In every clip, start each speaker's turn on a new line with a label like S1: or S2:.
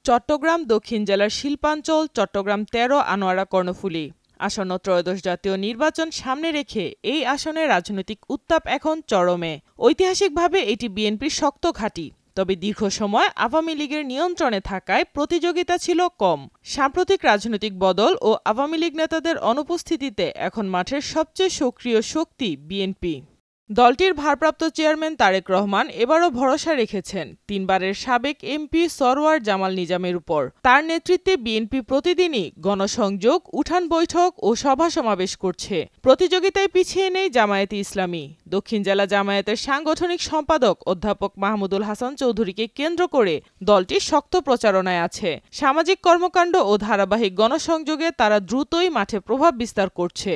S1: চট্টগ্রাম দক্ষিণ জেলার শিল্পাঞ্চল চট্টগ্রাম ১৩ আনোয়ারা কর্ণফুলী। আসন্ন ত্রয়োদশ জাতীয় নির্বাচন সামনে রেখে এই আসনের রাজনৈতিক উত্তাপ এখন চরমে। ঐতিহাসিকভাবে এটি বিএনপির শক্ত ঘাঁটি। তবে দীর্ঘ সময় আওয়ামী লীগের নিয়ন্ত্রণে থাকায় প্রতিযোগিতা ছিল কম। সাম্প্রতিক রাজনৈতিক বদল ও আওয়ামী লীগ নেতাদের অনুপস্থিতিতে এখন মাঠের সবচেয়ে সক্রিয় শক্তি বিএনপি। দলটির ভারপ্রাপ্ত চেয়ারম্যান তারেক রহমান এবারও ভরসা রেখেছেন তিনবারের সাবেক এমপি সরওয়ার জামাল নিজামের উপর। তার নেতৃত্বে বিএনপি প্রতিদিনই গণসংযোগ, উঠান বৈঠক ও সভা সমাবেশ করছে। প্রতিযোগিতায় পিছিয়ে নেই জামায়াতে ইসলামী। দক্ষিণ জেলা জামায়াতের সাংগঠনিক সম্পাদক অধ্যাপক মাহমুদুল হাসান চৌধুরীকে কেন্দ্র করে দলটি শক্ত প্রচারণায় আছে। সামাজিক কর্মকাণ্ড ও ধারাবাহিক গণসংযোগে তারা দ্রুতই মাঠে প্রভাব বিস্তার করছে।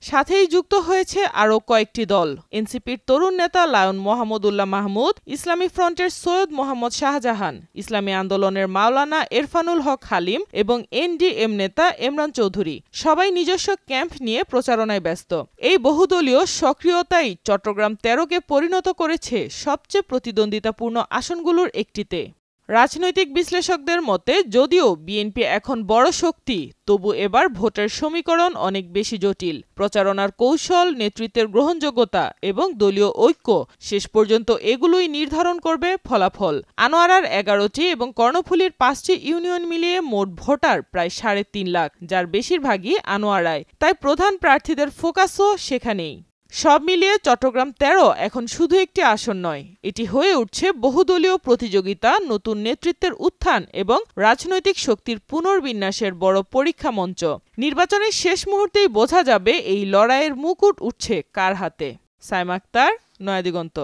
S1: সাথেই যুক্ত হয়েছে আরও কয়েকটি দল। এনসিপির তরুণ নেতা লায়ন মোহাম্মদুল্লাহ মাহমুদ, ইসলামী ফ্রন্টের সৈয়দ মোহাম্মদ শাহজাহান, ইসলামী আন্দোলনের মাওলানা এরফানুল হক হালিম এবং এনডিএম নেতা এমরান চৌধুরী সবাই নিজস্ব ক্যাম্প নিয়ে প্রচারণায় ব্যস্ত। এই বহুদলীয় সক্রিয়তাই চট্টগ্রাম ১৩কে পরিণত করেছে সবচেয়ে প্রতিদ্বন্দ্বিতাপূর্ণ আসনগুলোর একটিতে। রাজনৈতিক বিশ্লেষকদের মতে যদিও বিএনপি এখন বড় শক্তি, তবু এবার ভোটের সমীকরণ অনেক বেশি জটিল। প্রচারণার কৌশল, নেতৃত্বের গ্রহণযোগ্যতা এবং দলীয় ঐক্য শেষ পর্যন্ত এগুলোই নির্ধারণ করবে ফলাফল। আনোয়ারার ১১টি এবং কর্ণফুলীর ৫টি ইউনিয়ন মিলিয়ে মোট ভোটার প্রায় ৩.৫ লাখ, যার বেশিরভাগই আনোয়ারায়। তাই প্রধান প্রার্থীদের ফোকাসও সেখানেই। সব মিলিয়ে চট্টগ্রাম ১৩ এখন শুধু একটি আসন নয়, এটি হয়ে উঠছে বহুদলীয় প্রতিযোগিতা, নতুন নেতৃত্বের উত্থান এবং রাজনৈতিক শক্তির পুনর্বিন্যাসের বড় পরীক্ষা মঞ্চ। নির্বাচনের শেষ মুহূর্তেই বোঝা যাবে এই লড়াইয়ের মুকুট উঠছে কার হাতে। সাইমা আক্তার, নয়াদিগন্ত।